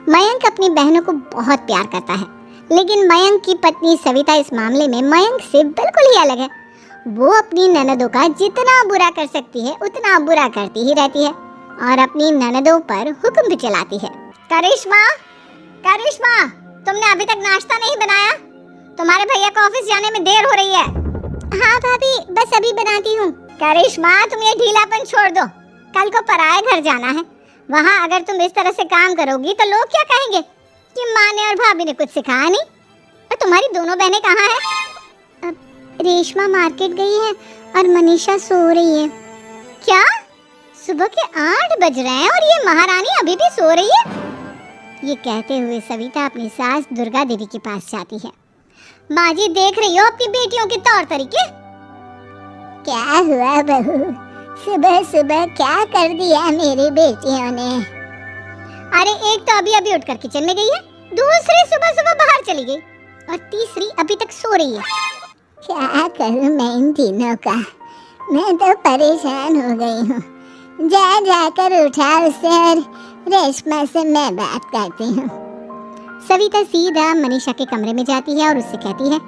मयंक अपनी बहनों को बहुत प्यार करता है, लेकिन मयंक की पत्नी सविता इस मामले में मयंक से बिल्कुल ही अलग है। वो अपनी ननदों का जितना बुरा कर सकती है उतना बुरा करती ही रहती है और अपनी ननदों पर हुक्म भी चलाती है। करिश्मा, करिश्मा, तुमने अभी तक नाश्ता नहीं बनाया? तुम्हारे भैया को ऑफिस जाने में देर हो रही है। हाँ भाभी, बस अभी बनाती हूँ। करिश्मा, तुम ये ढीलापन छोड़ दो। कल को पराये घर जाना है। वहाँ अगर तुम इस तरह से काम करोगी तो लोग क्या कहेंगे कि माँ ने और भाभी ने कुछ सिखाया नहीं। और तुम्हारी दोनों बहनें कहाँ हैं? रेशमा मार्केट गई है और मनीषा सो रही है। क्या? सुबह के 8 बज रहे हैं और ये महारानी अभी भी सो रही है? ये कहते हुए सविता अपनी सास दुर्गा देवी के पास जाती है। माँ जी, देख रही हो अपनी बेटियों के तौर तरीके? क्या हुआ बहू, सुबह सुबह क्या कर दिया मेरी बेटियों ने? अरे एक तो अभी अभी उठकर किचन में गई है, दूसरी सुबह सुबह बाहर चली गई और तीसरी अभी तक सो रही है। क्या करूं मैं इन तीनों का, मैं तो परेशान हो गई हूँ। जा जाकर उठा उसे और रेशमा से मैं बात करती हूँ। सविता सीधा मनीषा के कमरे में जाती है और उससे कहती है,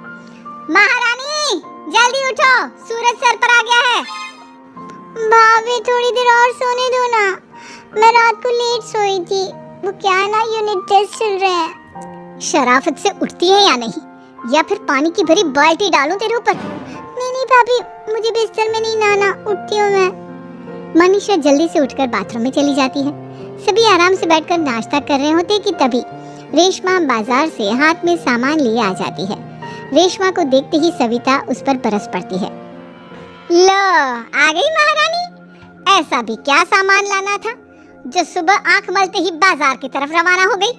महारानी जल्दी उठो, सूरज सर पर आ गया है। भाभी थोड़ी देर और सोने दो ना, मैं रात को लेट सोई थी। वो क्या है ना, यूनिट टेस्ट चल रहे हैं। शराफत से उठती है या नहीं, या फिर पानी की भरी बाल्टी डालूं तेरे ऊपर? नहीं नहीं भाभी, मुझे बिस्तर में नहीं नहाना, उठती हूँ मैं। मनीषा जल्दी से उठकर बाथरूम में चली जाती है। सभी आराम से बैठकर नाश्ता कर रहे होते कि तभी रेशमा बाजार से हाथ में सामान लिए आ जाती है। रेशमा को देखते ही सविता उस पर बरस पड़ती है। लो, आ गई महारानी। ऐसा भी क्या सामान लाना था जो सुबह आंख मलते ही बाजार की तरफ रवाना हो गई?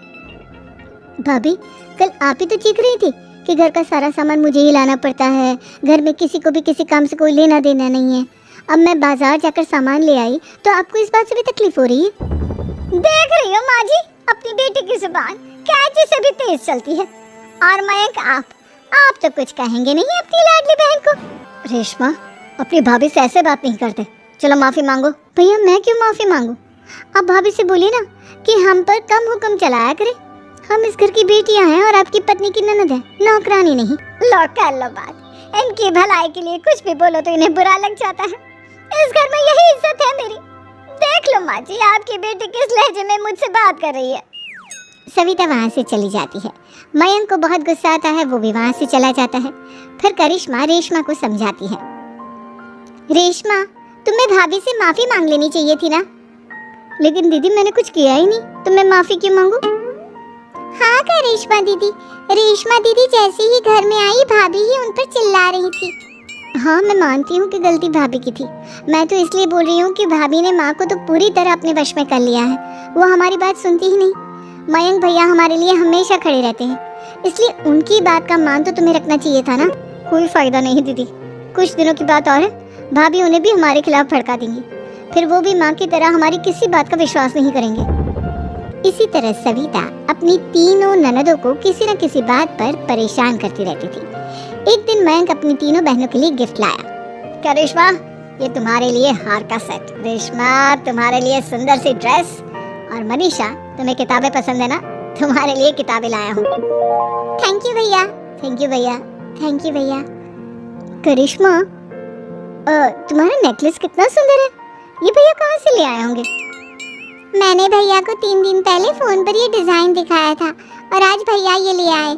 भाभी, कल आप ही तो चीख रही थी कि घर का सारा सामान मुझे ही लाना पड़ता है, घर में किसी को भी किसी काम से कोई लेना देना नहीं है। अब मैं बाजार जाकर सामान ले आई तो आपको इस बात से भी तकलीफ हो रही है? देख रही हो माँ जी, अपनी बेटी की जुबान कैंची से भी तेज चलती है। और मयंक, आप तो कुछ कहेंगे नहीं अपनी लाडली बहन को? रेशमा, अपनी भाभी से ऐसे बात नहीं करते। चलो माफी मांगो। भैया, मैं क्यों माफी मांगू? आप भाभी से बोलिए ना कि हम पर कम हुक्म चलाया करें। हम इस घर की बेटियां हैं और आपकी पत्नी की ननद है, नौकरानी नहीं। लो कर लो बात। इनकी भलाई के लिए कुछ भी बोलो तो इन्हें बुरा लग जाता है। इस घर में यही इज्जत है मेरी। देख लो माँ जी, आपकी बेटी किस लहजे में मुझसे बात कर रही है। सविता वहाँ से चली जाती है। मयंक को बहुत गुस्सा आता है, वो भी वहाँ से चला जाता है। फिर करिश्मा रेशमा को समझाती है, रेशमा, तुम्हें भाभी से माफी मांग लेनी चाहिए थी ना। लेकिन दीदी, मैंने कुछ किया ही नहीं, तो मैं माफी क्यों मांगू? हाँ करिश्मा दीदी, रेशमा दीदी जैसे ही घर में आई भाभी ही उन पर चिल्ला रही थी। हाँ, मैं मानती हूँ कि गलती भाभी की थी। मैं तो इसलिए बोल रही हूँ कि भाभी ने माँ को तो पूरी तरह अपने वश में कर लिया है। वो हमारी बात सुनती ही नहीं। मयंक भैया हमारे लिए हमेशा खड़े रहते हैं, इसलिए उनकी बात का मान तो तुम्हें रखना चाहिए था ना। कोई फायदा नहीं दीदी, कुछ दिनों की बात और है, भाभी उन्हें भी हमारे खिलाफ भड़का देंगी। फिर वो भी माँ की तरह हमारी किसी बात का विश्वास नहीं करेंगे। इसी तरह सविता अपनी तीनों ननदों को किसी न किसी बात पर परेशान करती रहती थी। एक दिन मयंक अपनी तीनों बहनों के लिए गिफ्ट लाया। क्या रेशमा, ये तुम्हारे लिए हार का सेट। रेशमा, तुम्हारे लिए सुंदर सी ड्रेस। और मनीषा, तुम्हें किताबें पसंद है ना, तुम्हारे लिए किताबें लाया हूँ। थैंक यू भैया, थैंक यू भैया, थैंक यू भैया। करिश्मा, तुम्हारा नेकलेस कितना सुंदर है, ये भैया कहाँ से ले आए होंगे? मैंने भैया को 3 दिन पहले फोन पर ये डिजाइन दिखाया था और आज भैया ये ले आए।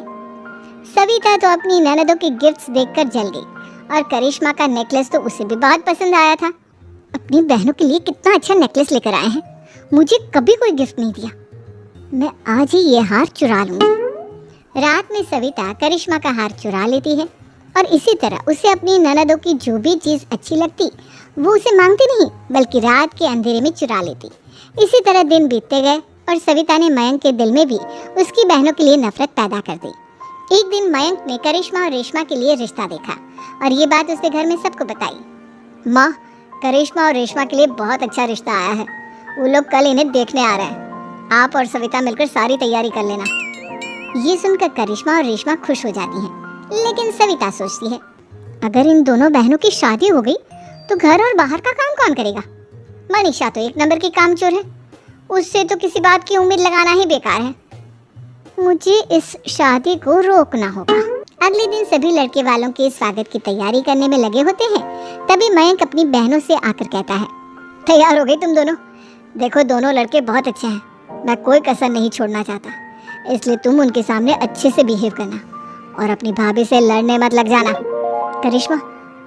सविता तो अपनी ननदों के गिफ्ट्स देखकर जल गई और करिश्मा का नेकलेस तो उसे भी बहुत पसंद आया था। अपनी बहनों के लिए कितना अच्छा नेकलेस लेकर आए हैं, मुझे कभी कोई गिफ्ट नहीं दिया। मैं आज ही ये हार चुरा लूंगी। रात में सविता करिश्मा का हार चुरा लेती है और इसी तरह उसे अपनी ननदों की जो भी चीज़ अच्छी लगती वो उसे मांगती नहीं, बल्कि रात के अंधेरे में चुरा लेती। इसी तरह दिन बीतते गए और सविता ने मयंक के दिल में भी उसकी बहनों के लिए नफरत पैदा कर दी। एक दिन मयंक ने करिश्मा और रेशमा के लिए रिश्ता देखा और ये बात उसके घर में सबको बताई। माँ, करिश्मा और रेशमा के लिए बहुत अच्छा रिश्ता आया है, वो लोग कल इन्हें देखने आ रहे हैं। आप और सविता मिलकर सारी तैयारी कर लेना। ये सुनकर करिश्मा और रेशमा खुश हो जाती हैं, लेकिन सविता सोचती है, अगर इन दोनों बहनों की शादी हो गई तो घर और बाहर का काम कौन करेगा? मनीषा तो 1 नंबर की कामचोर है, उससे तो किसी बात की उम्मीद लगाना ही बेकार है। मुझे इस शादी को रोकना होगा। अगले दिन सभी लड़के वालों के स्वागत की तैयारी करने में लगे होते हैं। तभी मयंक अपनी बहनों से आकर कहता है, तैयार हो गई तुम दोनों? देखो दोनों लड़के बहुत अच्छे हैं, मैं कोई कसर नहीं छोड़ना चाहता, इसलिए तुम उनके सामने अच्छे से बिहेव करना और अपनी भाभी से लड़ने मत लग जाना। करिश्मा,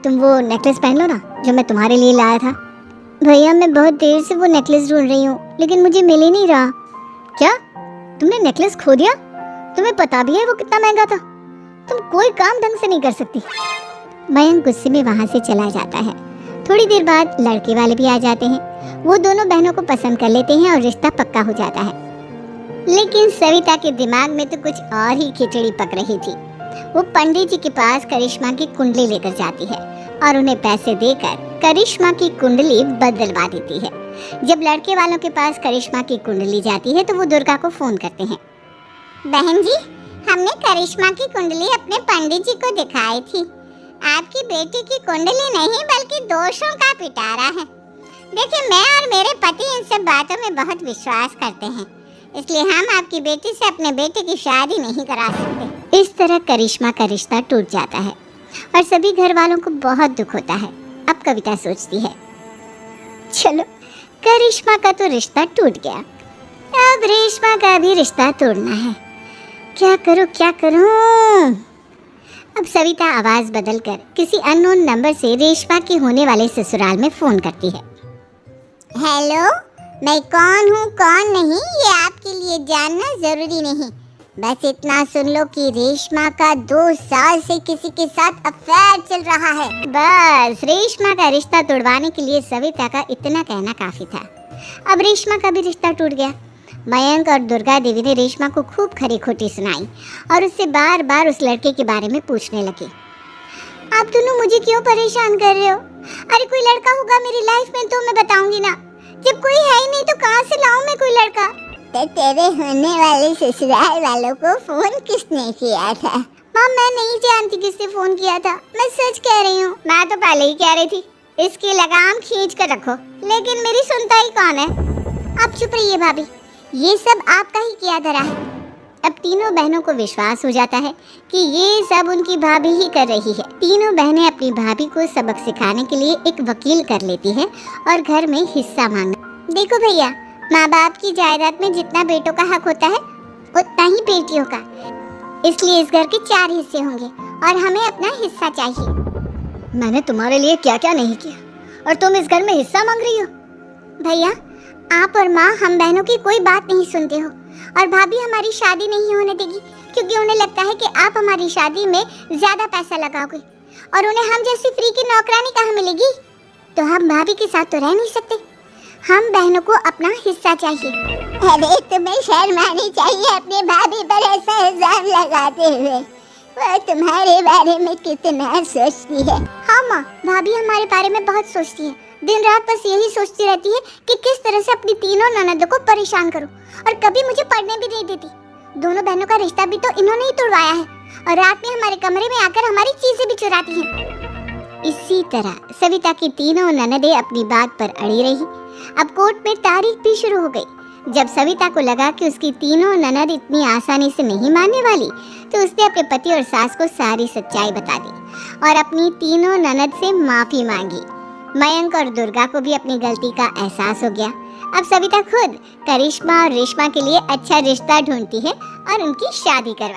तुम वो नेकलेस पहन लो ना जो मैं तुम्हारे लिए लाया था। भैया मैं बहुत देर से वो नेकलेस ढूंढ रही हूँ, लेकिन मुझे मिल ही नहीं रहा। क्या तुमने नेकलेस खो दिया? तुम्हें पता भी है वो कितना महंगा था? तुम कोई काम ढंग से नहीं कर सकती। मयंक गुस्से में वहाँ से चला जाता है। थोड़ी देर बाद लड़के वाले भी आ जाते हैं। वो दोनों बहनों को पसंद कर लेते हैं और रिश्ता पक्का हो जाता है। लेकिन सविता के दिमाग में तो कुछ और ही खिचड़ी पक रही थी। वो पंडित जी के पास करिश्मा की कुंडली लेकर जाती है और उन्हें पैसे देकर करिश्मा की कुंडली बदलवा देती है। जब लड़के वालों के पास करिश्मा की कुंडली जाती है तो वो दुर्गा को फोन करते हैं। बहन जी, हमने करिश्मा की कुंडली अपने पंडित जी को दिखाई थी। आपकी बेटी की कुंडली नहीं बल्कि दोषों का पिटारा है। देखिए, मैं और मेरे पति इन सब बातों में बहुत विश्वास करते हैं, इसलिए हम आपकी बेटी से अपने बेटे की शादी नहीं करा सकते। इस तरह करिश्मा का रिश्ता टूट जाता है और सभी घर वालों को बहुत दुख होता है। अब कविता सोचती है, चलो करिश्मा का तो रिश्ता टूट गया, अब रेशमा का भी रिश्ता तोड़ना है। क्या करूं? अब सविता आवाज बदलकर किसी अननोन नंबर से रेशमा के होने वाले ससुराल में फोन करती है। हेलो, मैं कौन हूँ कौन नहीं ये आपके लिए जानना जरूरी नहीं, बस इतना सुन लो कि रेशमा का 2 साल से किसी के साथ अफेयर चल रहा है। बस रेशमा का रिश्ता तोड़वाने के लिए सविता का इतना कहना काफी था। अब रेशमा का भी रिश्ता टूट गया। मयंक और दुर्गा देवी ने रेशमा को खूब खरी खोटी सुनाई और उससे बार बार उस लड़के के बारे में पूछने लगे। आप दोनों मुझे क्यों परेशान कर रहे हो? अरे कोई लड़का होगा मेरी लाइफ में तो मैं बताऊंगी ना, जब कोई है ही नहीं तो कहाँ से लाऊं मैं कोई लड़का? तो तेरे होने वाले ससुराल वालों को फोन किसने किया था? माँ, मैं नहीं जानती किसने फोन किया था, मैं सच कह रही हूँ। मैं तो पहले ही कह रही थी इसकी लगाम खींच कर रखो, लेकिन मेरी सुनता ही कौन है। आप चुप रहिए भाभी, ये सब आपका ही किया धरा है। अब तीनों बहनों को विश्वास हो जाता है कि ये सब उनकी भाभी ही कर रही है। तीनों बहनें अपनी भाभी को सबक सिखाने के लिए एक वकील कर लेती हैं और घर में हिस्सा मांगना। देखो भैया, माँ बाप की जायदाद में जितना बेटों का हक होता है उतना ही बेटियों का, इसलिए इस घर के 4 हिस्से होंगे और हमें अपना हिस्सा चाहिए। मैंने तुम्हारे लिए क्या क्या नहीं किया और तुम इस घर में हिस्सा मांग रही हो? भैया, आप और माँ हम बहनों की कोई बात नहीं सुनते हो और भाभी हमारी शादी नहीं होने देगी क्योंकि उन्हें लगता है कि आप हमारी शादी में ज्यादा पैसा लगाओगे और उन्हें हम जैसी फ्री की नौकरानी कहाँ मिलेगी। तो हम भाभी के साथ तो रह नहीं सकते, हम बहनों को अपना हिस्सा चाहिए। अरे तुम्हें शर्म आनी चाहिए अपनी भाभी पर ऐसा इल्जाम लगाते हुए, वो तुम्हारे बारे में कितना सोचती है। हाँ माँ, भाभी हमारे बारे में बहुत सोचती है, दिन रात बस यही सोचती रहती है कि किस तरह से अपनी तीनों ननदों को परेशान करूं और कभी मुझे पढ़ने भी नहीं देती। दोनों बहनों का रिश्ता भी तो इन्होंने ही तोड़वाया है और रात में हमारे कमरे में आकर हमारी चीजें भी चुराती हैं। इसी तरह सविता की तीनों ननदें अपनी बात पर अड़ी रही। अब कोर्ट में तारीख भी शुरू हो गई। जब सविता को लगा कि उसकी तीनों ननद इतनी आसानी से नहीं मानने वाली, तो उसने अपने पति और सास को सारी सच्चाई बता दी और अपनी तीनों ननद से माफी मांगी। मयंक और दुर्गा को भी अपनी गलती का एहसास हो गया। अब सविता खुद करिश्मा और रेशमा के लिए अच्छा रिश्ता ढूंढती है और उनकी शादी करवा